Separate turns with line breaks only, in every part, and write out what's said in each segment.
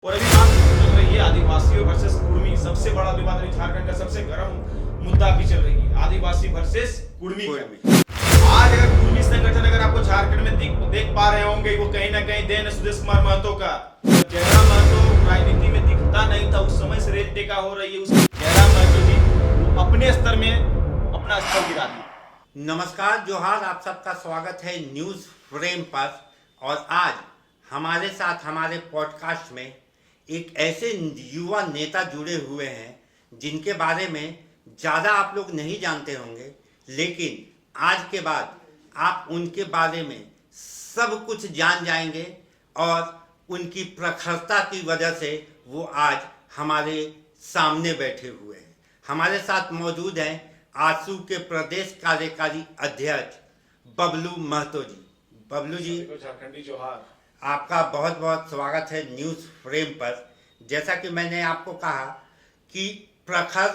और अभी बात चल रही है आदिवासियों वर्सेस कुर्मी। सबसे बड़ा विवाद अभी झारखंड का सबसे गर्म मुद्दा भी चल रही है, आदिवासी वर्सेस कुर्मी का। आज अगर कुर्मी संगठन अगर आपको झारखंड में देख पा रहे होंगे, वो कहीं ना कहीं देन सुदेश कुमार महतो का। जयराम महतो राजनीति में दिखता नहीं था, उस समय से रेल टेका हो रही है। उस जयराम महतो जी वो अपने स्तर में अपना स्तर गिरा दिया।
नमस्कार, जोहार, आप सबका स्वागत है न्यूज़ फ्रेम पर। और आज हमारे साथ हमारे पॉडकास्ट में एक ऐसे युवा नेता जुड़े हुए हैं जिनके बारे में ज़्यादा आप लोग नहीं जानते होंगे, लेकिन आज के बाद आप उनके बारे में सब कुछ जान जाएंगे। और उनकी प्रखरता की वजह से वो आज हमारे सामने बैठे हुए हैं। हमारे साथ मौजूद हैं आजसू के प्रदेश कार्यकारी अध्यक्ष बबलू महतो जी। बबलू जी,
झारखंडी जोहार।
आपका बहुत बहुत स्वागत है न्यूज़ फ्रेम पर। जैसा कि मैंने आपको कहा कि प्रखर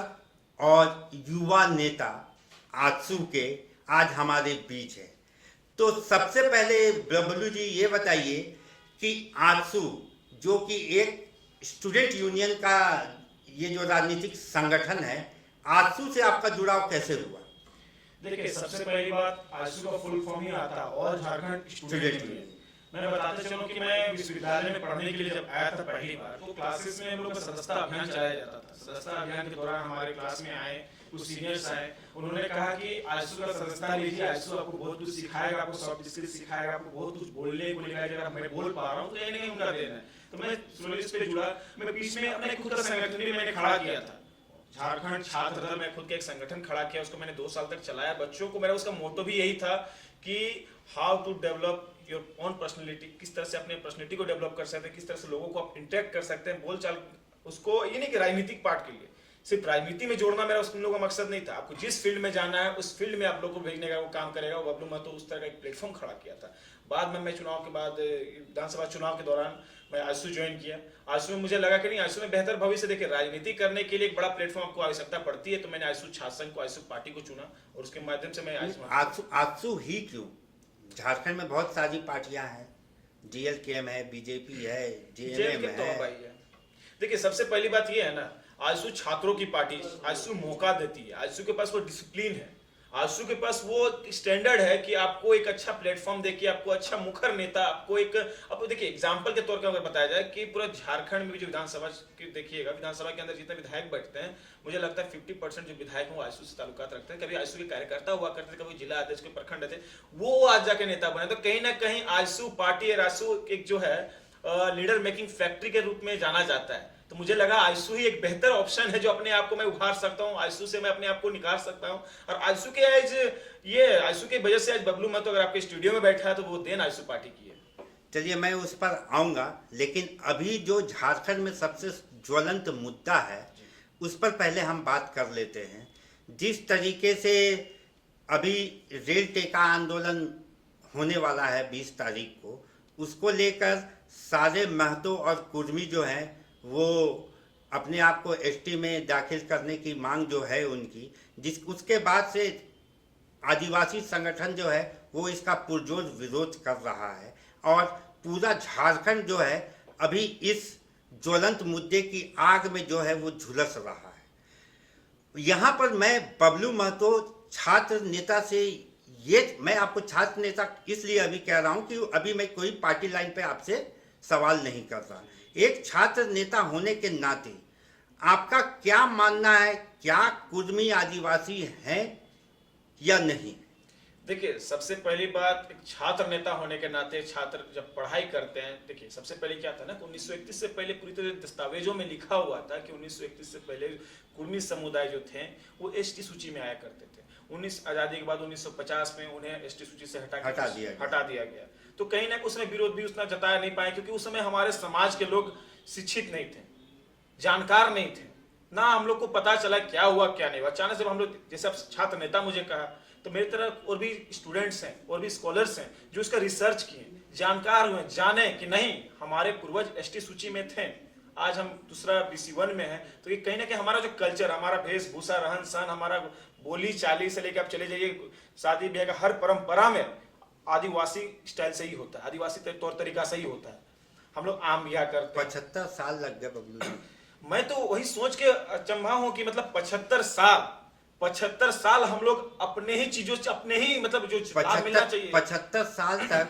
और युवा नेता आजसू के आज हमारे बीच है। तो सबसे पहले बबलू जी ये बताइए कि आजसू जो कि एक स्टूडेंट यूनियन का ये जो राजनीतिक संगठन है, आजसू से आपका जुड़ाव कैसे हुआ?
देखिए, सबसे पहली बात, आजसू का फुल फॉर्म ही आता और झारखंड स्टूडेंट यूनियन। मैं बताते चलूं कि मैं विश्वविद्यालय में पढ़ने के लिए जब आया था पहली बार, तो क्लासेस में हम लोग का सदस्यता अभियान चलाया जाता था। सदस्यता अभियान के दौरान हमारे क्लास में आए कुछ सीनियर्स आए, उन्होंने कहा कि आजसू का सदस्यता लीजिए, आजसू आपको बहुत कुछ सिखाएगा, आपको सॉफ्ट स्किल सिखाएगा, आपको बहुत कुछ बोलने को सिखाएगा। मैं बोल पा रहा हूँ तो ये नहीं उनका देन है। तो मैं स्लोली पे जुड़ा। मैं बीच में अपने खुद का संगठन भी मैंने खड़ा किया था, झारखंड छात्र दल। मैं खुद के एक संगठन खड़ा किया, उसको मैंने 2 साल तक चलाया। बच्चों को मेरा उसका मोटो भी यही था कि how to develop your own personality, किस तरह से अपने पर्सनैलिटी को डेवलप कर सकते हैं, किस तरह से लोगों को आप इंटरेक्ट कर सकते हैं बोलचाल। उसको ये नहीं कि राजनीतिक पार्ट के लिए सिर्फ राजनीति में जोड़ना मेरा उन लोगों का मकसद नहीं था। आपको जिस फील्ड में जाना है उस फील्ड में आप लोगों को भेजने का वो काम करेगा। वो बबलू महतो उस तरह का एक प्लेटफॉर्म खड़ा किया था। बाद में मैं चुनाव के बाद विधानसभा चुनाव के दौरान मैं आजसू ज्वाइन किया। आजसू में मुझे लगा कि नहीं, आजसू में बेहतर भविष्य। देखिए, राजनीति करने के लिए एक बड़ा प्लेटफॉर्म आपको आवश्यकता पड़ती है। तो मैंने आजसू छात्र संघ को, आजसू पार्टी को चुना और उसके माध्यम से मैं
आजसू ही क्यों? झारखंड में बहुत सारी पार्टियां हैं, DLKM है, BJP है, JMM है।
देखिए, सबसे पहली बात ये है ना, आजसू छात्रों की पार्टी, आजसू मौका देती है, आजसू के पास वो डिसिप्लिन है, आजसू के पास वो स्टैंडर्ड है कि आपको एक अच्छा प्लेटफॉर्म देके, आपको अच्छा मुखर नेता, आपको देखिए एग्जांपल के तौर पर अगर बताया जाए कि पूरा झारखंड में जो विधानसभा की देखिएगा, विधानसभा के अंदर जितने विधायक बैठते हैं, मुझे लगता है 50% जो विधायक हैं वो आजसू से ताल्लुकात रखते हैं। कभी आजसू के कार्यकर्ता हुआ करते थे, कभी जिला अध्यक्ष के प्रखंड थे, वो आज जाके नेता बने। तो कहीं ना कहीं आजसू पार्टी और आजसू एक जो है लीडर मेकिंग फैक्ट्री के रूप में जाना जाता है। तो मुझे लगा आजसू ही एक बेहतर ऑप्शन है जो अपने आप को मैं उभार सकता हूं, आजसू से मैं अपने आप को निकाल सकता हूं। और आजसू की वजह से आज बबलू महतो अगर आपके स्टूडियो में बैठा है तो वो देन आजसू पार्टी की है।
चलिए, मैं उस पर आऊंगा, लेकिन अभी जो झारखंड में सबसे ज्वलंत मुद्दा है उस पर पहले हम बात कर लेते हैं। जिस तरीके से अभी रेल टेका आंदोलन होने वाला है 20 तारीख को, उसको लेकर सारे महतो और कुर्मी जो हैं वो अपने आप को ST में दाखिल करने की मांग जो है उनकी, उसके बाद से आदिवासी संगठन जो है वो इसका पुरजोर विरोध कर रहा है। और पूरा झारखंड जो है अभी इस ज्वलंत मुद्दे की आग में जो है वो झुलस रहा है। यहाँ पर मैं बबलू महतो छात्र नेता से मैं आपको छात्र नेता इसलिए अभी कह रहा हूँ कि अभी मैं कोई पार्टी लाइन पे आपसे सवाल नहीं कर रहा। एक छात्र नेता होने के नाते आपका क्या मानना है, क्या कुर्मी आदिवासी हैं या नहीं?
देखिए, सबसे पहली बात, एक छात्र नेता होने के नाते छात्र जब पढ़ाई करते हैं, देखिए सबसे पहले क्या था ना कि 1931 से पहले पूरी तरह दस्तावेजों में लिखा हुआ था कि 1931 से पहले कुर्मी समुदाय जो थे वो ST सूची में आया करते थे। 19 आजादी के बाद 1950 में उन्हें ST सूची से हटा दिया गया। तो कहीं ना उसमें विरोध भी उतना जताया नहीं पाए, क्योंकि उस समय हमारे समाज के लोग शिक्षित नहीं थे, जानकार नहीं थे, ना हम लोग को पता चला क्या हुआ क्या नहीं हुआ। अचानक जब हम लोग, जैसे आप छात्र नेता मुझे कहा, तो मेरी तरफ और भी स्टूडेंट्स हैं और भी स्कॉलर्स हैं जो इसका रिसर्च किए, जानकार हुए, जाने कि नहीं हमारे पूर्वज ST सूची में थे, आज हम दूसरा BC1 में है। तो ये कहीं ना कहीं हमारा जो कल्चर, हमारा वेशभूषा, रहन सहन, हमारा बोली चाली से लेकर आप चले जाइए शादी ब्याह का हर परंपरा में आदिवासी स्टाइल से ही होता है, आदिवासी तौर तरीका से ही होता है। हम लोग आम ब्याह करते हैं।
75 साल लग गए बबलू जी।
मैं तो वही सोच के अचंभा हूं कि मतलब 75 साल हम लोग अपने ही चीजों से, अपने ही मतलब जो लाभ मिलना चाहिए।
75 साल तक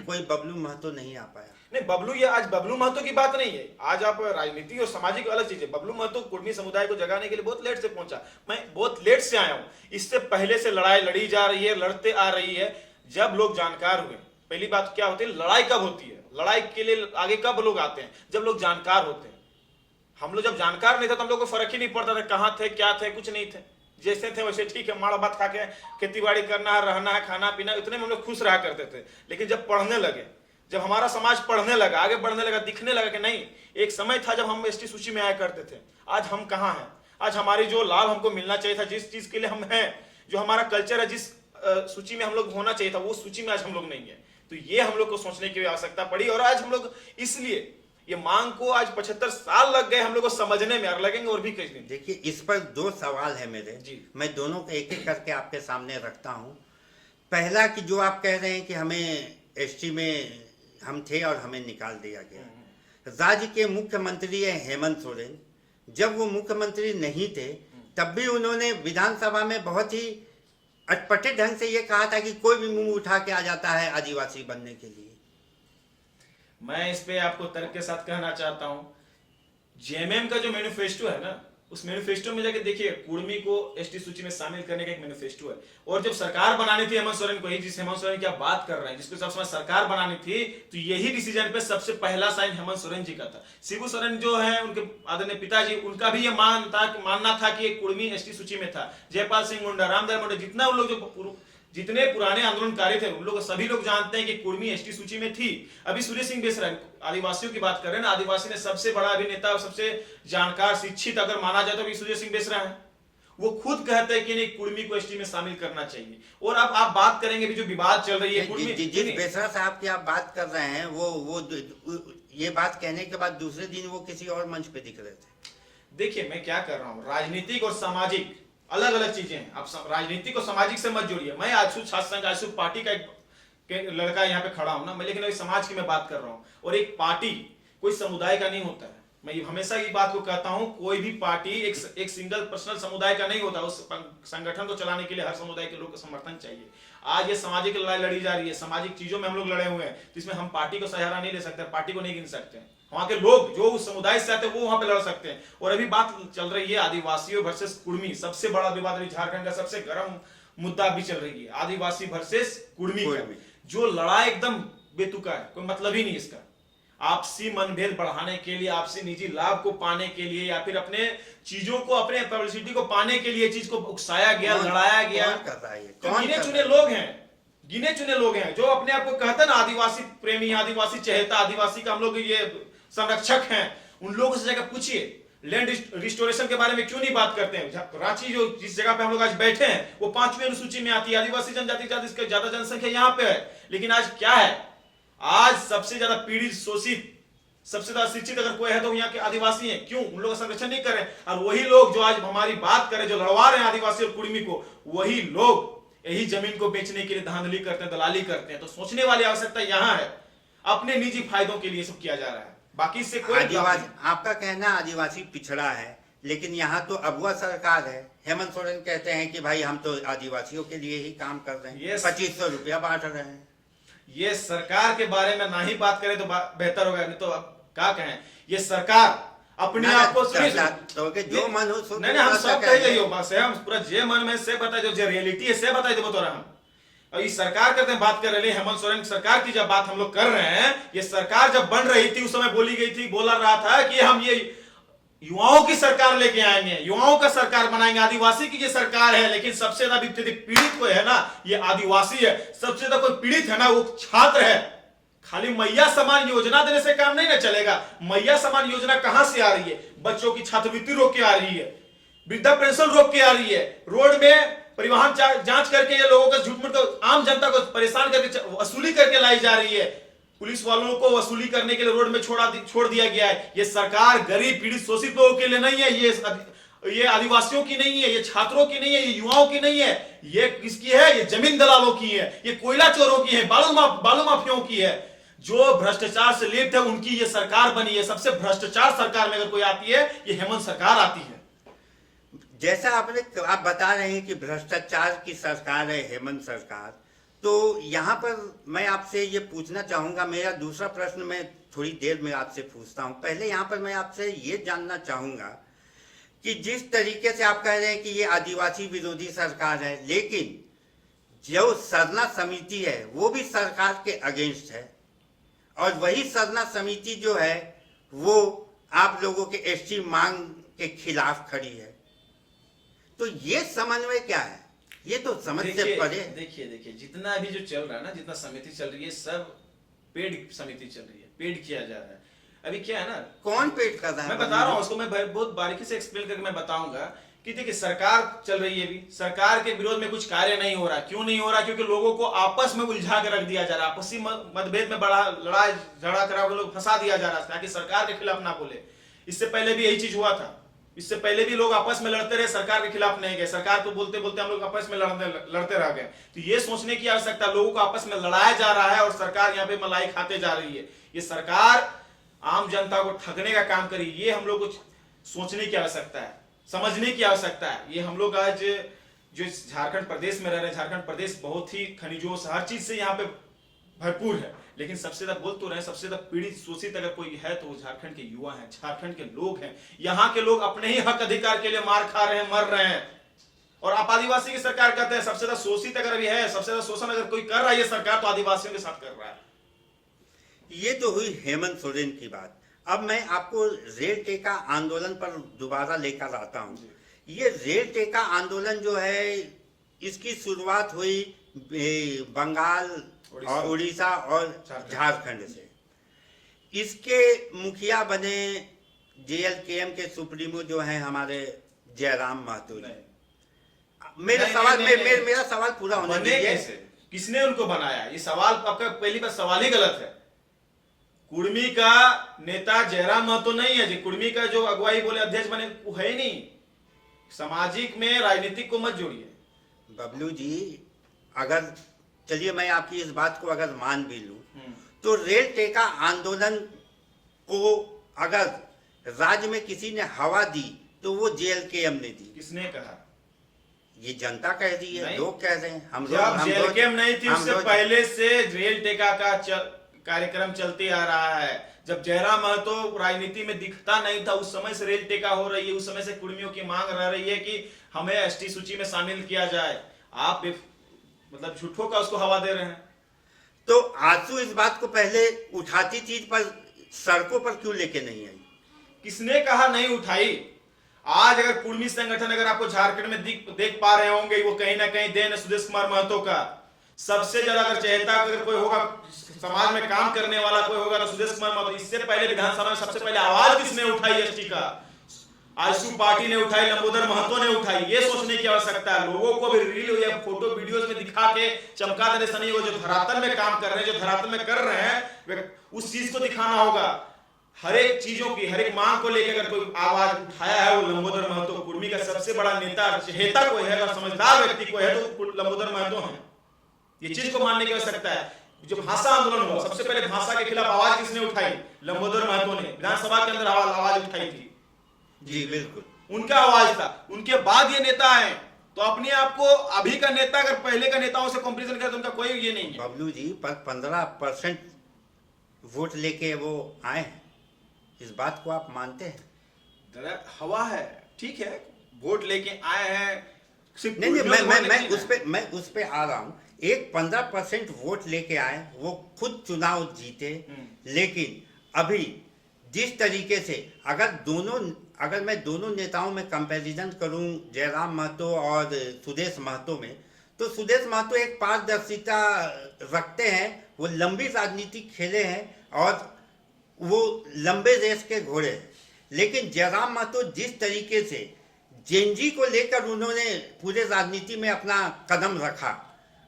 कोई बबलू महतो नहीं आ पाया।
नहीं बबलू, ये आज बबलू महतो की बात नहीं है, आज आप राजनीति और सामाजिक अलग चीज है। बबलू महतो कुर्मी समुदाय को जगाने के लिए बहुत लेट से पहुंचा, मैं बहुत लेट से आया हूं। इससे पहले से लड़ाई लड़ी जा रही है, लड़ते आ रही है। जब लोग जानकार हुए, पहली बात क्या होती है, लड़ाई कब होती है, लड़ाई के लिए आगे कब लोग आते हैं, जब लोग जानकार होते हैं। हम लोग जब जानकार नहीं थे तो हम लोग को फर्क ही नहीं पड़ता था कहाँ थे क्या थे, कुछ नहीं थे, जैसे थे वैसे ठीक है, माड़ा भात खा के खेती बाड़ी करना है, रहना है, खाना पीना, इतने में हम लोग खुश रहा करते थे। लेकिन जब पढ़ने लगे, जब हमारा समाज पढ़ने लगा, आगे बढ़ने लगा, दिखने लगा कि नहीं, एक समय था जब हम एसटी सूची में आया करते थे, आज हम कहाँ हैं, आज हमारी जो लाभ हमको मिलना चाहिए था, जिस चीज के लिए हम हैं, जो हमारा कल्चर है, जिस सूची में हम लोग होना चाहिए था, वो सूची में आज हम लोग नहीं है। तो ये हम लोग को सोचने की आवश्यकता पड़ी, और आज हम लोग इसलिए ये मांग को आज 75 साल लग गए हम लोग को समझने में, और लगेंगे और भी कई दिन।
देखिए, इस पर 2 सवाल है मेरे
जी।
मैं दोनों को एक एक करके आपके सामने रखता हूं। पहला कि जो आप कह रहे हैं कि हमें एसटी में हम थे और हमें निकाल दिया गया। राज्य के मुख्यमंत्री है हेमंत सोरेन, जब वो मुख्यमंत्री नहीं थे तब भी उन्होंने विधानसभा में बहुत ही अटपटे ढंग से ये कहा था कि कोई भी मुंह उठा के आ जाता है आदिवासी बनने के लिए।
मैं इस पे आपको तर्क के साथ कहना चाहता हूं, जेएमएम का जो मैनिफेस्टो है ना, उस मैनिफेस्टो में जाके देखिए, कुर्मी को एसटी सूची में शामिल करने का एक मैनिफेस्टो है। और जब सरकार बनानी थी हेमंत सोरेन को, ही जिस हेमंत सोरेन की आप बात कर रहे हैं, जिसको सब समय सरकार बनानी थी, तो यही डिसीजन पे सबसे पहला साइन हेमंत सोरेन जी का था। शिबू सोरेन जो है, उनके आदरणीय पिताजी, उनका भी ये मानना था कि एक कुर्मी एसटी सूची में था। जयपाल सिंह मुंडा, रामदयाल मुंडा, जितना उन लोग जो जितने पुराने आंदोलनकारी थे, उन लोग सभी लोग जानते हैं कि कुर्मी एसटी सूची में थी। अभी सूर्य सिंह बेसरा, आदिवासियों की बात कर रहे हैं ना, आदिवासी ने सबसे बड़ा अभिनेता और सबसे जानकार, शिक्षित अगर माना जाए तो अभी सूर्य सिंह बेसरा है। वो खुद कहते हैं कि नहीं, कुर्मी को एसटी में शामिल करना चाहिए। और अब आप बात करेंगे भी जो विवाद चल रही है कुर्मी,
जिस बेसरा साहब की आप बात कर रहे हैं, वो ये बात कहने के बाद दूसरे दिन वो किसी और मंच पे दिख रहे थे।
देखिए मैं क्या कर रहा हूँ, राजनीतिक और सामाजिक अलग अलग चीजें हैं। आप राजनीतिक और सामाजिक से मत जोड़िए। मैं आजसू छात्र संघ, आजसू पार्टी का एक लड़का यहाँ पे खड़ा हूं ना मैं, लेकिन अभी समाज की मैं बात कर रहा हूँ। और एक पार्टी कोई समुदाय का नहीं होता है। मैं हमेशा ये बात को कहता हूं, कोई भी पार्टी एक सिंगल पर्सनल समुदाय का नहीं होता। उस संगठन को चलाने के लिए हर समुदाय के लोग का समर्थन चाहिए। आज ये सामाजिक लड़ाई लड़ी जा रही है, सामाजिक चीजों में हम लोग लड़े हुए हैं, तो इसमें हम पार्टी को सहारा नहीं ले सकते, पार्टी को नहीं गिन सकते। वहां के लोग जो उस समुदाय से आते हैं वो वहां पे लड़ सकते हैं। और अभी बात चल रही है आदिवासियों वर्सेस कुर्मी, सबसे बड़ा विवाद अभी झारखंड का सबसे गर्म मुद्दा भी चल रही है, आदिवासी वर्सेस कुर्मी का। जो लड़ाई एकदम बेतुका है, कोई मतलब ही नहीं इसका। आपसी मनभेद बढ़ाने के लिए, आपसी निजी लाभ को पाने के लिए, या फिर अपने चीजों को, अपने पब्लिसिटी को पाने के लिए चीज को उकसाया गया, लड़ाया गया। गिने चुने लोग हैं, गिने चुने लोग हैं जो अपने आप को कहते हैं ना आदिवासी प्रेमी, आदिवासी चहेता, आदिवासी का हम लोग ये संरक्षक हैं। उन लोगों से जाकर पूछिए, लैंड रिस्टोरेशन के बारे में क्यों नहीं बात करते हैं। रांची जो जिस जगह पे हम लोग आज बैठे हैं वो 5वीं अनुसूची में आती है। आदिवासी जनजाति ज्यादा जनसंख्या यहाँ पे है, लेकिन आज क्या है, आज सबसे ज्यादा पीड़ित, शोषित, सबसे ज्यादा शिक्षित अगर कोई है तो यहाँ के आदिवासी हैं। क्यों? उन लोगों का संरक्षण नहीं कर रहे। और वही लोग जो आज हमारी बात करें, जो लड़वा रहे हैं आदिवासी और कुर्मी को, वही लोग यही जमीन को बेचने के लिए धांधली करते हैं, दलाली करते हैं। तो सोचने वाली आवश्यकता यहाँ है, अपने निजी फायदों के लिए सब किया जा रहा है, बाकी से कोई।
आपका कहना आदिवासी पिछड़ा है, लेकिन यहाँ तो अगुआ सरकार है। हेमंत सोरेन कहते हैं कि भाई हम तो आदिवासियों के लिए ही काम कर रहे हैं, 2500 रुपया बांट रहे हैं।
ये सरकार के बारे में ना ही बात करें तो बेहतर होगा, नहीं तो क्या कहें। ये सरकार अपने आप को
जो मन हो,
नहीं हम सब कह रही हो बस, हम पूरा जे मन में से बताए, जो रियलिटी है से बताए देबो तोरा हम। और ये सरकार करते हैं, बात कर रहे हैं हेमंत सोरेन सरकार की जब बात हम लोग कर रहे हैं, ये सरकार जब बन रही थी उस समय बोली गई थी, बोला रहा था कि हम ये युवाओं की सरकार लेके आएंगे, युवाओं का सरकार बनाएंगे, आदिवासी की ये सरकार है। लेकिन सबसे ज्यादा पीड़ित कोई है ना, ये आदिवासी है। सबसे ज्यादा कोई पीड़ित है ना, वो छात्र है। खाली मैया समान योजना देने से काम नहीं ना चलेगा। मैया समान योजना कहां से आ रही है? बच्चों की छात्रवृत्ति रोक के आ रही है, वृद्धा पेंशन रोक के आ रही है, रोड में परिवहन जांच करके ये लोगों को झूठ मूठ को, आम जनता को परेशान करके वसूली करके लाई जा रही है। पुलिस वालों को वसूली करने के लिए रोड में छोड़ दिया गया है। ये सरकार गरीब, पीड़ित, शोषित लोगों के लिए नहीं है, ये आदिवासियों की नहीं है, ये छात्रों की नहीं है, ये युवाओं की नहीं है। ये किसकी है? ये जमीन दलालों की है, ये कोयला चोरों की है, बालू माफियाओं की है। जो भ्रष्टाचार से लिप्त है उनकी ये सरकार बनी है। सबसे भ्रष्टाचार सरकार में अगर कोई आती है ये हेमंत सरकार आती है।
जैसा आप बता रहे हैं कि भ्रष्टाचार की सरकार है हेमंत सरकार, तो यहाँ पर मैं आपसे ये पूछना चाहूँगा, मेरा दूसरा प्रश्न मैं थोड़ी देर में आपसे पूछता हूँ। पहले यहाँ पर मैं आपसे ये जानना चाहूँगा कि जिस तरीके से आप कह रहे हैं कि ये आदिवासी विरोधी सरकार है, लेकिन जो सरना समिति है वो भी सरकार के अगेंस्ट है, और वही सरना समिति जो है वो आप लोगों के एसटी मांग के खिलाफ खड़ी है। तो ये समन्वय क्या है? ये तो समझ से परे।
देखिए जितना अभी जो चल रहा है ना, जितना समिति चल रही है सब पेड समिति चल रही है, पेड किया जा रहा है। अभी क्या है ना,
कौन पेड कर रहा है?
मैं बता रहा हूँ उसको, मैं बहुत बारीकी से एक्सप्लेन करके मैं बताऊंगा कि देखिए सरकार चल रही है, अभी सरकार के विरोध में कुछ कार्य नहीं हो रहा। क्यों नहीं हो रहा? क्योंकि लोगों को आपस में उलझा कर रख दिया जा रहा है, आपसी मतभेद में बड़ा लड़ाई झगड़ा करा लोग फंसा दिया जा रहा है ताकि सरकार के खिलाफ ना बोले। इससे पहले भी यही चीज हुआ था, इससे पहले भी लोग आपस में लड़ते रहे, सरकार के खिलाफ नहीं गए। सरकार को बोलते बोलते हम लोग आपस में लड़ते रह गए। तो ये सोचने की आवश्यकता, लोगों को आपस में लड़ाया जा रहा है और सरकार यहाँ पे मलाई खाते जा रही है। ये सरकार आम जनता को ठगने का काम करी, ये हम लोग को सोचने की आवश्यकता है, समझने की आवश्यकता है। ये हम लोग आज जो झारखंड प्रदेश में रह रहे हैं, झारखंड प्रदेश बहुत ही खनिजों से हर चीज से यहाँ पे भरपूर है, लेकिन सबसे ज्यादा बोल तो रहे हैं, सबसे ज्यादा पीड़ित शोषित अगर कोई है तो वो झारखंड के युवा हैं, झारखंड के लोग हैं। यहाँ के लोग अपने ही हक अधिकार के लिए मार खा रहे हैं, मर रहे हैं। और आप आदिवासी की सरकार कहते हैं, सबसे ज्यादा शोषित अगर अभी है, सबसे ज्यादा शोषण अगर कोई कर रहा है ये सरकार, तो आदिवासियों के साथ कर रहा है।
ये तो हुई हेमंत सोरेन की बात। अब मैं आपको रेल टेका आंदोलन पर दोबारा लेकर आता हूँ। ये रेल टेका आंदोलन जो है इसकी शुरुआत हुई बंगाल और उड़ीसा और झारखंड से। इसके मुखिया बने जेएलकेएम के सुप्रीमो जो हैं हमारे जयराम महतो जी। मेरा सवाल पूरा होने दीजिए।
किसने उनको बनाया? ये सवाल आपका पहली बार सवाल ही गलत है। कुर्मी का नेता जयराम महतो नहीं है जी। कुर्मी का जो अगुवाई बोले अध्यक्ष बने वो है ही नहीं। सामाजिक में राजनीतिक को मत जोड़िए।
बबलू जी, अगर चलिए मैं आपकी इस बात को अगर मान भी लूं, तो रेल टेका आंदोलन को अगर राज्य में किसी ने हवा दी तो वो जेएलकेएम ने दी।
किसने कहा? ये
जनता कह रही है, लोग कह रहे हैं। हम
जेएलकेएम नहीं थी, उससे पहले से रेल टेका का कार्यक्रम चलते आ रहा है। जब जयराम महतो राजनीति में दिखता नहीं था उस समय से रेल टेका हो रही है। उस समय से कुर्मियों की मांग रह रही है कि हमें एसटी सूची में शामिल किया जाए। आप मतलब झूठों का उसको हवा दे रहे हैं।
तो आंसू इस बात को पहले उठाती चीज पर सड़कों पर क्यों लेके नहीं आई?
किसने कहा नहीं उठाई? आज अगर कुर्मी संगठन अगर आपको झारखंड में देख पा रहे होंगे, वो कहीं ना कहीं देन सुदेश कुमार महतो का सबसे ज्यादा अगर चहेता अगर कोई होगा, समाज में काम करने वाला कोई होगा तो सुदेश कुमार महतो। इससे पहले विधानसभा में सबसे पहले आवाज किसने उठाई एसटी का? आजसू पार्टी ने उठाई, लंबोदर महतो ने उठाई। ये सोचने की आवश्यकता है। लोगों को भी रील या फोटो वीडियोस में दिखा के चमका देने से नहीं हो। जो धरातल में काम कर रहे हैं, जो धरातल में कर रहे हैं, उस चीज को दिखाना होगा। हर एक चीजों की, हर एक मांग को लेकर अगर कोई आवाज उठाया है वो लंबोदर महतो। कुर्मी का सबसे बड़ा नेता चहेता कोई है, अगर समझदार व्यक्ति कोई है तो लंबोदर महतो है। ये चीज को मानने की आवश्यकता है। जो भाषा आंदोलन हुआ, सबसे पहले भाषा के खिलाफ आवाज किसने उठाई? लंबोदर महतो ने विधानसभा के अंदर आवाज उठाई थी।
जी बिल्कुल,
उनका आवाज था। उनके बाद ये नेता आए, तो अपने आप को अभी का नेता अगर पहले का नेताओं से कंपैरिजन करें तो उनका कोई ये नहीं है।
बबलू जी, पर 15% वोट लेके वो आए हैं, इस बात को आप मानते हैं?
हवा है, ठीक है, वोट लेके आए हैं।
नहीं, मैं उस पे आ रहा हूँ। एक 15% वोट लेके आए, वो खुद चुनाव जीते, लेकिन अभी जिस तरीके से अगर मैं दोनों नेताओं में कंपैरिजन करूं, जयराम महतो और सुदेश महतो में, तो सुदेश महतो एक पारदर्शिता रखते हैं। वो लंबी राजनीति खेले हैं और वो लंबे रेस के घोड़े हैं। लेकिन जयराम महतो जिस तरीके से जेएनजी को लेकर उन्होंने पूरे राजनीति में अपना कदम रखा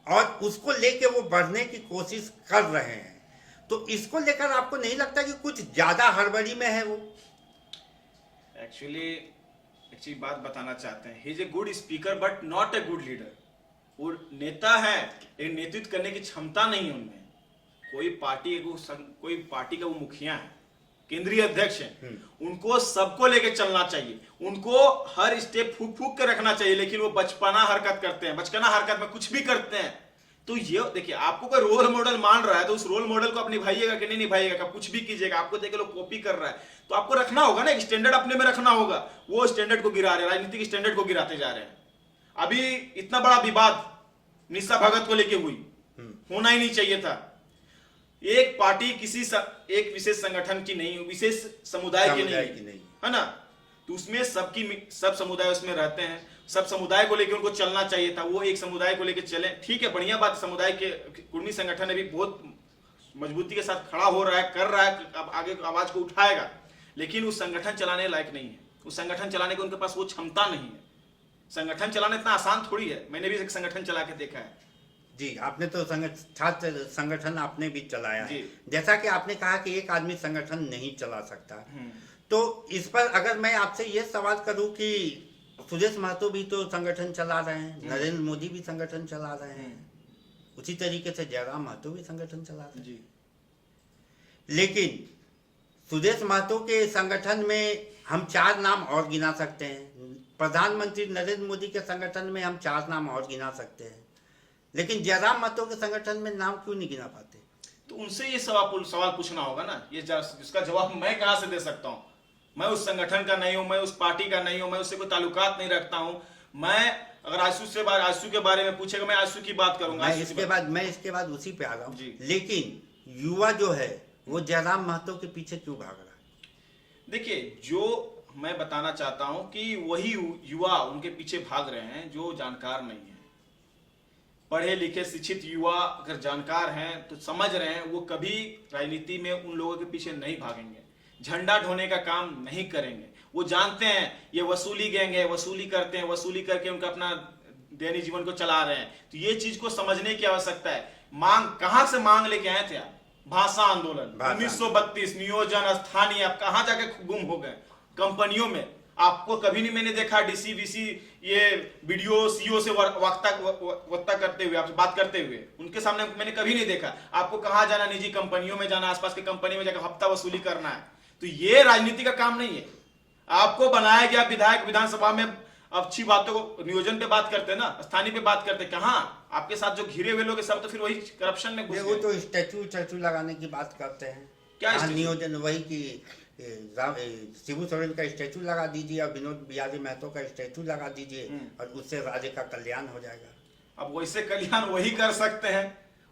और उसको लेके वो बढ़ने की कोशिश कर रहे हैं, तो इसको लेकर आपको नहीं लगता कि कुछ ज्यादा हड़बड़ी में है वो?
एक्चुअली एक चीज बात बताना चाहते हैं, he is a good speaker but not a good leader. वो नेता है लेकिन नेतृत्व करने की क्षमता नहीं है उनमें। कोई पार्टी का वो मुखिया है, केंद्रीय अध्यक्ष है, उनको सबको लेके चलना चाहिए, उनको हर स्टेप फूक फूक के रखना चाहिए, लेकिन वो बचपना हरकत करते हैं, बचपना हरकत में कुछ भी करते हैं। तो ये देखिए, आपको कोई रोल मॉडल मान रहा है तो उस रोल मॉडल को आप निभाइएगा कि नहीं निभाइएगा, कुछ भी कीजिएगा, आपको देख लोग कॉपी कर रहा है तो आपको रखना होगा ना, एक स्टैंडर्ड अपने में रखना होगा। वो स्टैंडर्ड को गिरा रहे हैं, राजनीतिक स्टैंडर्ड को गिराते जा रहे हैं। अभी इतना बड़ा विवाद निशा भगत को लेके हुई, होना ही नहीं चाहिए था। एक पार्टी एक विशेष संगठन की नहीं, विशेष समुदाय की नहीं है ना, तो उसमें सब समुदाय उसमें रहते हैं, सब समुदाय को लेकर उनको चलना चाहिए था। वो एक समुदाय को लेकर चले, ठीक है, बढ़िया बात। समुदाय के कुर्मी संगठन अभी बहुत मजबूती के साथ खड़ा हो रहा है, कर रहा है, अब आगे आवाज को उठाएगा, लेकिन उस संगठन चलाने लायक नहीं है। उस संगठन चलाने की उनके पास वो क्षमता नहीं है। संगठन चलाना इतना आसान थोड़ी है। मैंने भी एक संगठन चला के देखा है
जी। आपने तो छात्र संगठन आपने भी चलाया है। जैसा कि आपने कहा कि एक आदमी संगठन नहीं चला सकता, तो इस पर अगर मैं आपसे ये सवाल करूं कि सुदेश महतो भी तो संगठन चला रहे हैं, नरेंद्र मोदी भी संगठन चला रहे हैं, उसी तरीके से जयराम महतो भी संगठन चला रहे हैं जी। लेकिन सुदेश महतो के संगठन में हम 4 नाम और गिना सकते हैं, प्रधानमंत्री नरेंद्र मोदी के संगठन में हम 4 नाम और गिना सकते हैं, लेकिन जयराम महतो के संगठन में नाम क्यों नहीं गिना पाते?
तो उनसे ये सवाल पूछना होगा ना, ये इसका जवाब मैं कहां से दे सकता हूं? मैं उस संगठन का नहीं हूं, मैं उस पार्टी का नहीं हूं, मैं उससे कोई ताल्लुकात नहीं रखता हूं। मैं अगर आशु के बारे में पूछेगा, मैं आशु की बात करूंगा।
मैं इसके बाद उसी पे आ रहा हूं। लेकिन युवा जो है वो जयराम महतो के पीछे क्यों भाग रहा है?
देखिए, जो मैं बताना चाहता हूं कि वही युवा उनके पीछे भाग रहे हैं जो जानकार नहीं है। पढ़े लिखे शिक्षित युवा अगर जानकार हैं तो समझ रहे हैं, वो कभी राजनीति में उन लोगों के पीछे नहीं भागेंगे, झंडा ढोने का काम नहीं करेंगे। वो जानते हैं ये वसूली गैंग है, वसूली करते हैं, वसूली करके उनका अपना दैनिक जीवन को चला रहे हैं। तो ये चीज को समझने की आवश्यकता है। कहां से मांग लेके आए थे आप? भाषा आंदोलन 1932, नियोजन स्थानीय, आप कहां जाके गुम हो गए? कंपनियों में आपको कभी नहीं मैंने देखा डीसी वीसी ये वीडियो सीओ से वक्ता करते हुए, आपसे बात करते हुए, उनके सामने मैंने कभी नहीं देखा। आपको कहां जाना? निजी कंपनियों में जाना, आसपास की कंपनी में जाकर हफ्ता वसूली करना है। तो ये राजनीति का काम नहीं है। आपको बनाया गया विधायक, विधानसभा में अच्छी बातों को, नियोजन पे बात करते हैं ना, स्थानीय पे बात करते हैं, कहां आपके साथ जो घिरे हुए लोग सब तो फिर वही करप्शन में घुस गए।
वो तो स्टैचू लगाने की बात करते हैं, क्या नियोजन वही की शिबू सोरेन का स्टैचू लगा दीजिए और विनोद बिहारी महतो का स्टैचू लगा दीजिए और उससे राज्य का कल्याण हो जाएगा।
अब वैसे कल्याण वही कर सकते हैं,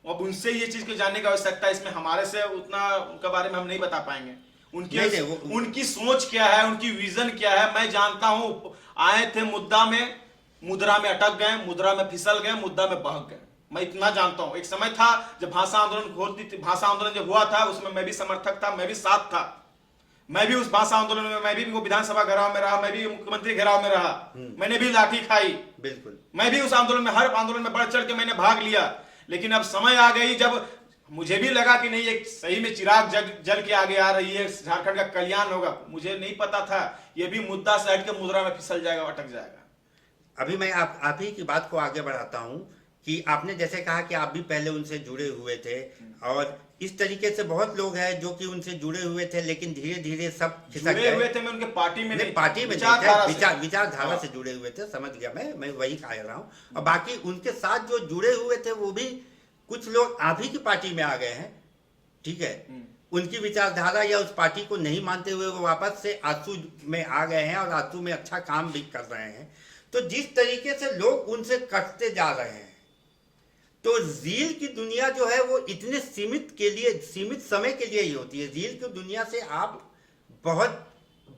अब उनसे ये चीज को जानने की आवश्यकता है। इसमें हमारे से उतना उनके बारे में हम नहीं बता पाएंगे। उनकी सोच क्या है, उनकी विजन क्या है, मैं जानता हूं। आए थे मुद्दा में, मुद्रा में अटक गए, मुद्रा में फिसल गए, मुद्दा में बह गए, मैं इतना जानता हूं। एक समय था जब भाषा आंदोलन होती थी, भाषा आंदोलन जब हुआ था उसमें मैं भी समर्थक था, मैं भी साथ था। मैं भी उस भाषा आंदोलन में, मैं भी वो विधानसभा घेराव में रहा, मैं भी मुख्यमंत्री घेराव में रहा, मैंने भी लाठी खाई,
बिल्कुल
मैं भी उस आंदोलन में, हर आंदोलन में बढ़ चढ़ के मैंने भाग लिया। लेकिन अब समय आ गई जब मुझे भी लगा कि नहीं, एक सही में चिराग जल के आगे आ रही है, झारखंड का कल्याण होगा। मुझे नहीं पता था ये भी मुद्दा से हट के मुद्रा में फिसल जाएगा, अटक जाएगा।
अभी मैं आप ही की बात को आगे बढ़ाता हूं कि आपने जैसे कहा कि आप भी पहले उनसे जुड़े हुए थे, और इस तरीके से बहुत लोग हैं जो कि उनसे जुड़े हुए थे, लेकिन धीरे धीरे सब
जुड़े हुए थे। मैं उनके पार्टी में नहीं,
पार्टी में विचारधारा से जुड़े हुए थे, समझ गया मैं वही कह रहा हूँ। और बाकी उनके साथ जो जुड़े हुए थे वो भी कुछ लोग आप ही की पार्टी में आ गए हैं, ठीक है, उनकी विचारधारा या उस पार्टी को नहीं मानते हुए वो वापस से आसू में आ गए हैं और आसू में अच्छा काम भी कर रहे हैं। तो जिस तरीके से लोग उनसे कटते जा रहे हैं, तो रील की दुनिया जो है वो इतने सीमित समय के लिए ही होती है। रील की दुनिया से आप बहुत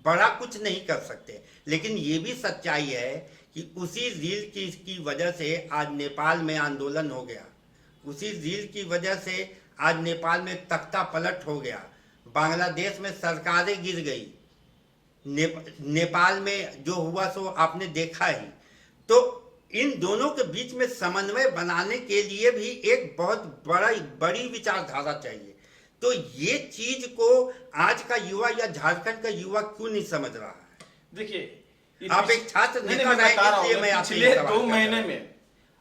बड़ा कुछ नहीं कर सकते, लेकिन ये भी सच्चाई है कि उसी रील की वजह से आज नेपाल में आंदोलन हो गया, उसी रील की वजह से आज नेपाल में तख्ता पलट हो गया, बांग्लादेश में सरकारें गिर गई, नेपाल में जो हुआ सो आपने देखा ही। तो इन दोनों के बीच में समन्वय बनाने के लिए भी एक बहुत बड़ी विचारधारा चाहिए। तो ये चीज को आज का युवा या झारखंड का युवा क्यों नहीं समझ रहा है?
देखिए,
आप एक छात्र नेता रहे, इसलिए मैं
पिछले 2 महीने में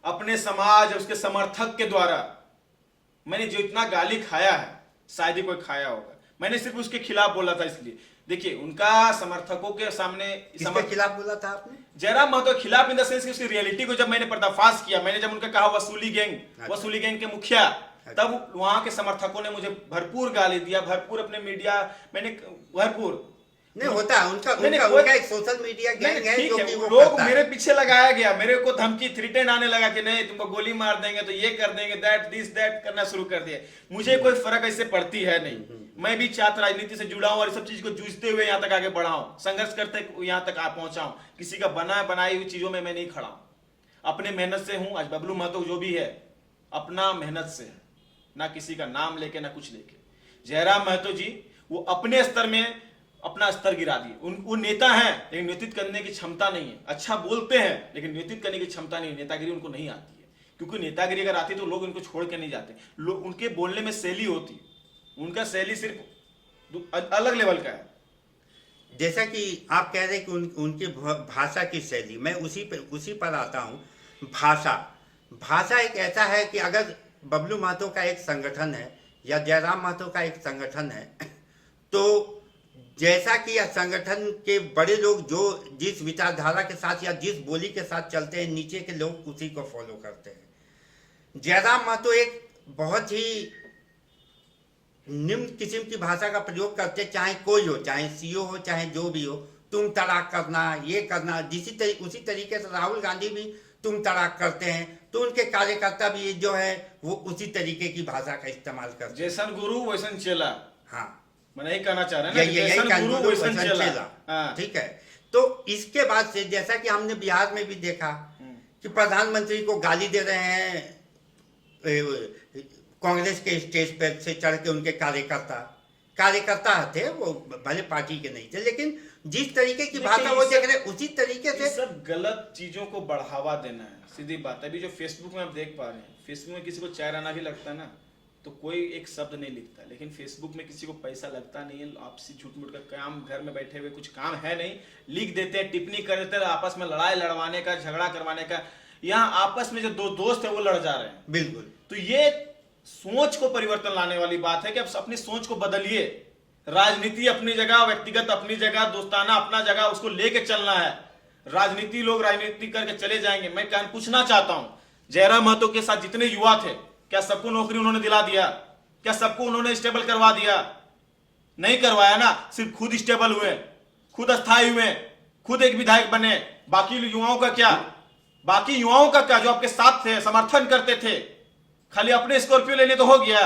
अपने समाज, उसके समर्थक के द्वारा मैंने जो इतना गाली खाया है शायद ही कोई खाया होगा। मैंने सिर्फ उसके खिलाफ बोला था। इसलिए देखिए उनका समर्थकों के सामने
किसके खिलाफ बोला था आपने?
जयराम महतो के खिलाफ इन द सेंस कि उसकी रियलिटी को जब मैंने पर्दाफाश किया, मैंने जब उनका कहा वसूली गैंग के मुखिया, तब वहां के समर्थकों ने मुझे भरपूर गाली दिया, भरपूर अपने मीडिया मैंने भरपूर
नहीं होता उनका एक सोशल मीडिया गैंग है जो कि वो
लोग मेरे पीछे लगाया गया, मेरे को धमकी थ्रेटन आने लगा कि नहीं तुमको गोली मार देंगे, तो ये कर देंगे, दैट करना शुरू कर दिया। मुझे कोई फर्क ऐसे पड़ती है नहीं, मैं भी छात्र राजनीति से जुड़ा हूं और सब चीज को जूझते हुए यहाँ तक आगे बढ़ा हूं, संघर्ष करते यहाँ तक आ पहुंचा हूं। किसी का बनाई हुई चीजों में मैं नहीं खड़ा हूं, अपने मेहनत से हूं। आज बबलू महतो जो भी है अपना मेहनत से है, ना किसी का नाम लेके ना कुछ लेके। जयराम महतो जी वो अपने स्तर में अपना स्तर गिरा दिए। वो नेता हैं लेकिन नेतृत्व करने की क्षमता नहीं है। अच्छा बोलते हैं लेकिन नेतृत्व करने की क्षमता नहीं है, नेतागिरी उनको नहीं आती है। क्योंकि नेतागिरी अगर आती तो लोग उनको छोड़ के नहीं जाते। लोग उनके बोलने में शैली होती, उनका शैली सिर्फ अलग लेवल का है।
जैसा कि आप कह रहे हैं कि उनकी भाषा की शैली, मैं उसी पर आता हूँ। भाषा एक ऐसा है कि अगर बबलू महतो का एक संगठन है या जयराम महतो का एक संगठन है, तो जैसा कि यह संगठन के बड़े लोग जो जिस विचारधारा के साथ या जिस बोली के साथ चलते हैं, नीचे के लोग उसी को फॉलो करते हैं। जयराम महतो एक बहुत ही निम्न किस्म की भाषा का प्रयोग करते, चाहे कोई हो, चाहे सीओ हो, चाहे जो भी हो, तुम तड़ाक करना, ये करना। उसी तरीके से राहुल गांधी भी तुम तड़ाक करते हैं, तो उनके कार्यकर्ता भी जो है वो उसी तरीके की भाषा का इस्तेमाल करते हैं।
जैसन गुरु वैसन चेला।
हाँ,
मैं नहीं कहना चाह रहा ना,
ठीक है। तो इसके बाद से जैसा कि हमने बिहार में भी देखा कि प्रधानमंत्री को गाली दे रहे हैं कांग्रेस के स्टेज पर से चढ़ के उनके कार्यकर्ता थे, वो भले पार्टी के नहीं थे, लेकिन जिस तरीके की भाषा वो देख रहे उसी तरीके से
सब गलत चीजों को बढ़ावा देना है, सीधी बात है। अभी जो फेसबुक में आप देख पा रहे हैं, फेसबुक में किसी को चाय आना भी लगता है ना, तो कोई एक शब्द नहीं लिखता, लेकिन फेसबुक में किसी को पैसा लगता नहीं है, आपसी झूठ मूठ का काम, घर में बैठे हुए कुछ काम है नहीं, लिख देते हैं, टिप्पणी कर देते हैं, आपस में लड़ाई लड़वाने का, झगड़ा करवाने का। यहाँ आपस में जो दो दोस्त है वो लड़ जा रहे हैं।
बिल्कुल।
तो ये सोच को परिवर्तन लाने वाली बात है कि आप अपनी सोच को बदलिए। राजनीति अपनी जगह, व्यक्तिगत अपनी जगह, दोस्ताना अपना जगह, उसको लेके चलना है। राजनीति लोग राजनीति करके चले जाएंगे। मैं पूछना चाहता हूं, जयराम महतो के साथ जितने युवा थे, क्या सबको नौकरी उन्होंने दिला दिया? क्या सबको उन्होंने स्टेबल करवा दिया? नहीं करवाया ना। सिर्फ खुद स्टेबल हुए, खुद अस्थायी हुए, खुद एक विधायक बने। बाकी युवाओं का क्या? बाकी युवाओं का क्या जो आपके साथ थे, समर्थन करते थे? खाली अपने स्कॉर्पियो लेने तो हो गया?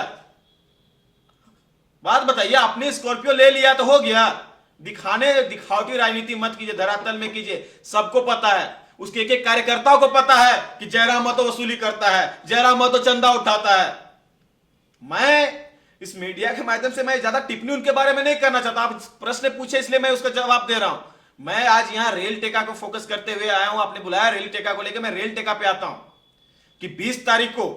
बात बताइए, अपने स्कॉर्पियो ले लिया तो हो गया? दिखावटी राजनीति मत कीजिए, धरातल में कीजिए। सबको पता है, उसके एक एक कार्यकर्ताओं को पता है कि जयराम महतो वसूली करता है, जयराम महतो चंदा उठाता है। मैं इस मीडिया के माध्यम से मैं ज्यादा टिप्पणी उनके बारे में नहीं करना चाहता। आप प्रश्न पूछे इसलिए मैं उसका जवाब दे रहा हूं। मैं आज यहां रेल टेका को फोकस करते हुए आया हूं। आपने बुलाया रेल टेका को लेकर, मैं रेल टेका पे आता हूं कि 20 तारीख को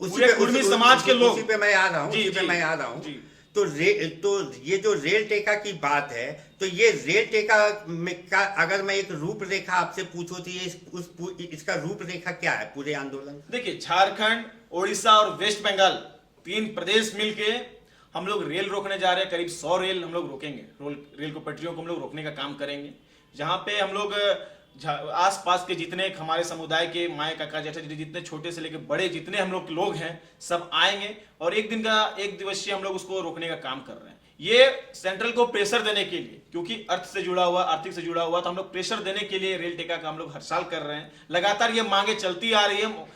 पूरे कुर्मी समाज के लोग,
उसी पे मैं आ रहा हूं। तो ये जो रेल टेका की बात है, तो ये रेल टेका में का अगर मैं एक रूपरेखा आपसे पूछूं तो ये इसका रूपरेखा क्या है पूरे आंदोलन?
देखिए, झारखंड, ओडिशा और वेस्ट बंगाल 3 प्रदेश मिलके हम लोग रेल रोकने जा रहे हैं। करीब 100 रेल हम लोग रोकेंगे। रेल को, पटरियों को हम लोग रोकने का काम करेंगे। जहां पे हम लोग आसपास के जितने हमारे समुदाय के माए काका जेठा जितने छोटे से लेकर बड़े जितने हम लोग हैं, सब आएंगे और एक दिवसीय हम लोग उसको रोकने का काम कर रहे हैं। ये सेंट्रल को प्रेशर देने के लिए, क्योंकि अर्थ से जुड़ा हुआ, आर्थिक से जुड़ा हुआ, तो हम लोग प्रेशर देने के लिए रेल टेका का हम लोग हर साल कर रहे हैं। लगातार ये मांगे चलती आ रही है।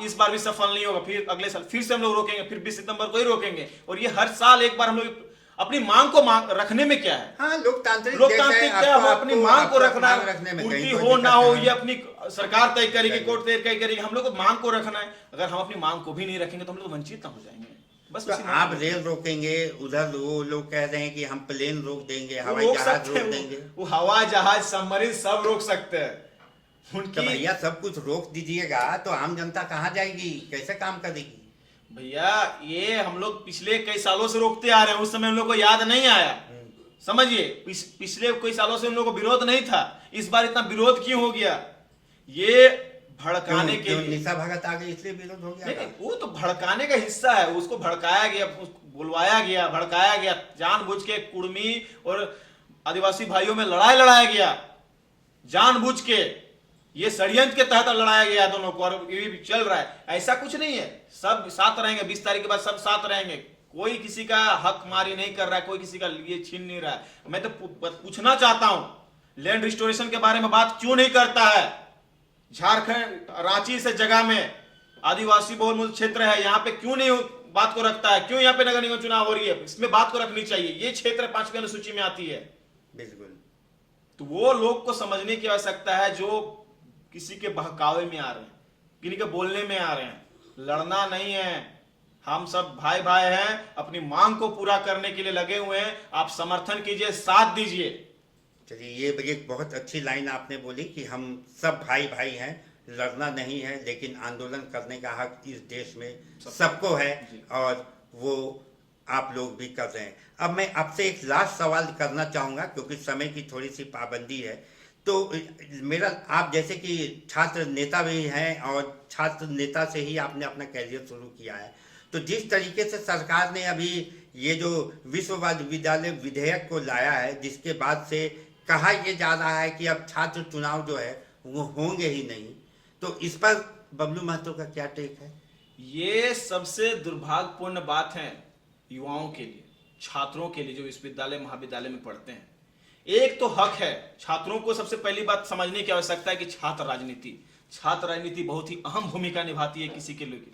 इस बार भी सफल नहीं होगा, फिर अगले साल फिर से हम लोग रोकेंगे, फिर 20 सितंबर को ही रोकेंगे। और ये हर साल एक बार हम लोग अपनी मांग को रखने में क्या है?
हाँ, लोकतांत्रिक
क्या हो, अपनी मांग को रखना, पूर्ति हो ना हो ये अपनी सरकार तय करेगी, कोर्ट तय करेगी। हम लोग को मांग को रखना है। अगर हम अपनी मांग को भी नहीं रखेंगे तो हम लोग वंचित ना हो जाएंगे। बस
तो आप रेल रोकेंगे, उधर वो लोग कह रहे हैं कि हम प्लेन रोक देंगे, हवाई जहाज रोक देंगे।
वो हवाई जहाज, सबमरीन सब रोक सकते हैं।
तो भैया सब कुछ रोक दीजिएगा तो आम जनता कहाँ जाएगी, कैसे काम करेगी?
भैया ये हम लोग पिछले कई सालों से रोकते आ रहे हैं। उस समय हम लोग को याद नहीं आया। समझिए, पिछले कई सालों से हम लोग को विरोध नहीं था। इस बार इतना विरोध क्यों हो गया? ये
भड़काने के लिए।
निशा भगत आ गई इसलिए विरोध हो गया
नहीं, वो तो भड़काने का हिस्सा है, उसको भड़काया गया, बुलवाया गया, भड़काया गया, जानबूझ के कुर्मी और आदिवासी भाइयों में लड़ाई लड़ाया गया, जानबूझ के, ये षड्यंत्र के तहत लड़ाया गया दोनों को, और ये भी चल रहा है। ऐसा कुछ नहीं है, सब साथ रहेंगे, 20 तारीख के बाद सब साथ रहेंगे, कोई किसी का हक मारी नहीं कर रहा है, कोई किसी का ये छीन नहीं रहा है। मैं तो पूछना चाहता हूं, लैंड रिस्टोरेशन के बारे में बात क्यों नहीं करता है? झारखंड रांची से जगह में आदिवासी बहुल क्षेत्र है, यहाँ पे क्यों नहीं बात को रखता है? क्यों यहाँ पे नगर निगम चुनाव हो रही है? इसमें बात को रखनी चाहिए, ये क्षेत्र 5वीं अनुसूची में आती है।
बिल्कुल।
तो वो लोग को समझने की आवश्यकता है जो किसी के बहकावे में आ रहे हैं, किसी के बोलने में आ रहे हैं। लड़ना नहीं है, हम सब भाई भाई हैं, अपनी मांग को पूरा करने के लिए लगे हुए हैं। आप समर्थन कीजिए, साथ दीजिए।
चलिए, ये एक बहुत अच्छी लाइन आपने बोली कि हम सब भाई भाई हैं, लड़ना नहीं है, लेकिन आंदोलन करने का हक इस देश में सबको है, और वो आप लोग भी कर रहे हैं। अब मैं आपसे एक लास्ट सवाल करना चाहूँगा, क्योंकि समय की थोड़ी सी पाबंदी है। तो मेरा, आप जैसे कि छात्र नेता भी हैं और छात्र नेता से ही आपने अपना कैरियर शुरू किया है, तो जिस तरीके से सरकार ने अभी ये जो विश्वविद्यालय विधेयक को लाया है, जिसके बाद से कहा यह जा रहा है कि अब छात्र चुनाव जो है वो होंगे ही नहीं, तो इस पर बबलू महतो का क्या टेक है?
ये सबसे दुर्भाग्यपूर्ण बात है युवाओं के लिए, छात्रों के लिए जो विश्वविद्यालय महाविद्यालय में पढ़ते हैं। एक तो हक है छात्रों को, सबसे पहली बात समझने की आवश्यकता है कि छात्र राजनीति बहुत ही अहम भूमिका निभाती है किसी के लिए,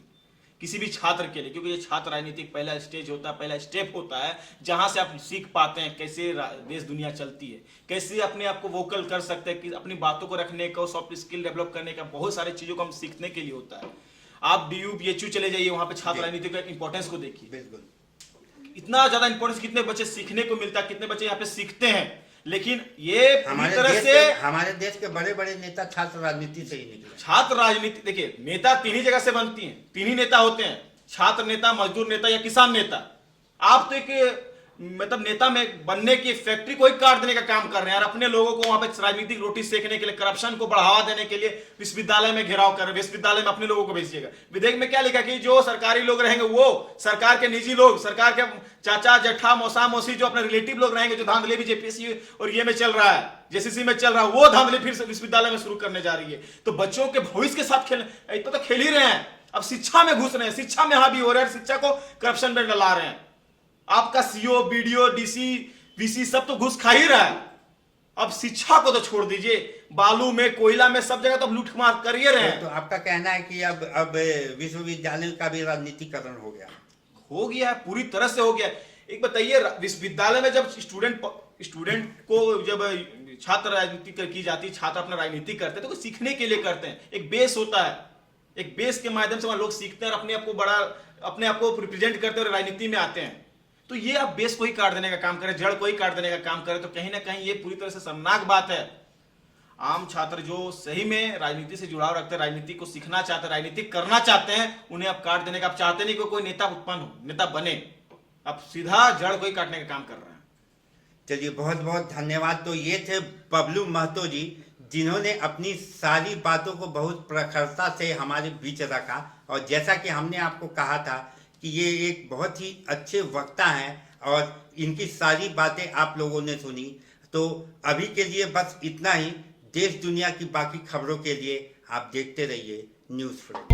किसी भी छात्र के लिए, क्योंकि ये छात्र राजनीति पहला स्टेज होता है, पहला स्टेप होता है, जहां से आप सीख पाते हैं कैसे देश दुनिया चलती है, कैसे अपने आप को वोकल कर सकते हैं, कि अपनी बातों को रखने का, सॉफ्ट स्किल डेवलप करने का, बहुत सारी चीजों को हम सीखने के लिए होता है। आप DU BHU चले जाइए, वहां पे छात्र राजनीति का इंपॉर्टेंस को देखिए।
बिल्कुल,
इतना ज्यादा इंपॉर्टेंस कितने बच्चे सीखने को मिलता है, कितने बच्चे यहाँ पे सीखते हैं। लेकिन ये
हमारे देश के बड़े बड़े नेता छात्र राजनीति से ही निकले।
छात्र राजनीति, देखिए, नेता 3 ही जगह से बनती हैं, 3 ही नेता होते हैं, छात्र नेता, मजदूर नेता या किसान नेता। आप तो एक मतलब नेता में बनने की फैक्ट्री को ही काट देने का काम कर रहे हैं, और अपने लोगों को वहां पे राजनीतिक रोटी सेकने के लिए, करप्शन को बढ़ावा देने के लिए विश्वविद्यालय में घेराव कर रहे हैं। विश्वविद्यालय में अपने लोगों को भेजिएगा। विधेयक में क्या लिखा कि जो सरकारी लोग रहेंगे, वो सरकार के निजी लोग, सरकार के चाचा जेठा मौसा मौसी, जो अपने रिलेटिव लोग रहेंगे, जो धांधली भी JPSC और ये में चल रहा है, JCC में चल रहा है, वो धांधली फिर से विश्वविद्यालय में शुरू करने जा रही है। तो बच्चों के भविष्य के साथ तो खेल ही रहे हैं। अब शिक्षा में घुस रहे हैं, शिक्षा में हावी हो रहे हैं, शिक्षा को करप्शन में डला रहे हैं। आपका CO BDO DC VC सब तो घुस खा ही रहा है। अब शिक्षा को तो छोड़ दीजिए, बालू में, कोयला में, सब जगह तो लूट मार कर ही रहे हैं।
तो आपका कहना है कि अब विश्वविद्यालय का भी राजनीतिकरण हो गया
है, पूरी तरह से हो गया। एक बताइए, विश्वविद्यालय में जब स्टूडेंट को जब छात्र राजनीति की जाती, छात्र अपना राजनीति करते हैं, तो सीखने के लिए करते हैं। एक बेस होता है, एक बेस के माध्यम से वहां लोग सीखते हैं और अपने आप को रिप्रेजेंट करते हैं और राजनीति में आते हैं। तो ये आप बेस को ही काट देने का काम करें, जड़ को ही काट देने का काम करें, तो कहीं ना कहीं ये पूरी तरह से शर्मनाक बात है। आम छात्र जो सही में राजनीति से जुड़ाव रखते हैं, राजनीति को सीखना चाहते हैं, राजनीति करना चाहते हैं, उन्हें आप काट देने का। आप चाहते नहीं कि कोई नेता उत्पन्न हो, नेता बने, आप सीधा जड़ को ही काटने का काम कर रहे हैं।
चलिए, बहुत बहुत धन्यवाद। तो ये थे बबलू महतो जी, जिन्होंने अपनी सारी बातों को बहुत प्रखरता से हमारे बीच रखा, और जैसा कि हमने आपको कहा था कि ये एक बहुत ही अच्छे वक्ता हैं और इनकी सारी बातें आप लोगों ने सुनी। तो अभी के लिए बस इतना ही। देश दुनिया की बाकी खबरों के लिए आप देखते रहिए न्यूज़ फ्रेंड।